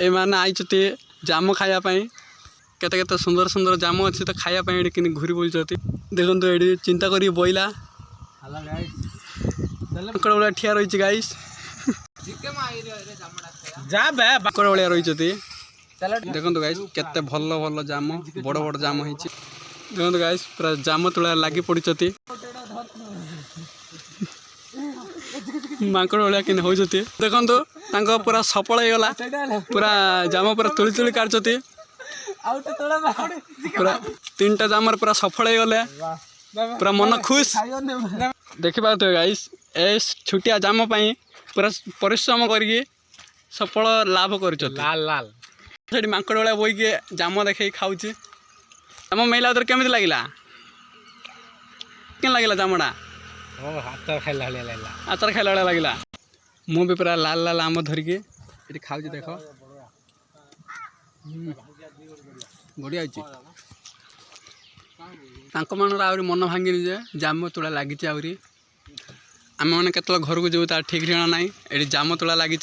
ए माने आइचती जाम खायापाई केते केते सुंदर सुंदर जाम अच्छी तो खायापाई ये कि घूरी बुलती देखो ये चिंता करी बोइला भाया ठिया रही गाइस भाया रही देखो गाइस केते भल भल जाम बड़ बड़ जाम हो देखो गाइस पूरा जाम तुला लगी पड़ी माकड़ भाया कि देखो पूरा सफल हो गला पूरा जाम पूरा तुली तुली काटती पूरा 3टा जाम पूरा सफल हो गले पूरा मन खुश देखि पाते गाइस ए छुटिया जाम पाई पूरा परिश्रम करके सफल लाभ कर लाल लाल से माकड़ भाया बोई के जाम देखे खाऊँ जाम मेला तो केमी लगे क्या लगे जामटा आचार खाइला लगे मु भी पूरा लाल लाल आम धरिकी ये खाऊ देख बढ़िया मन आहरी मन भांगी जे जाम तुला लगी आहरी आम मैंने केत घर को जीव तार ठीक जଣା ना ये जाम तुला लगी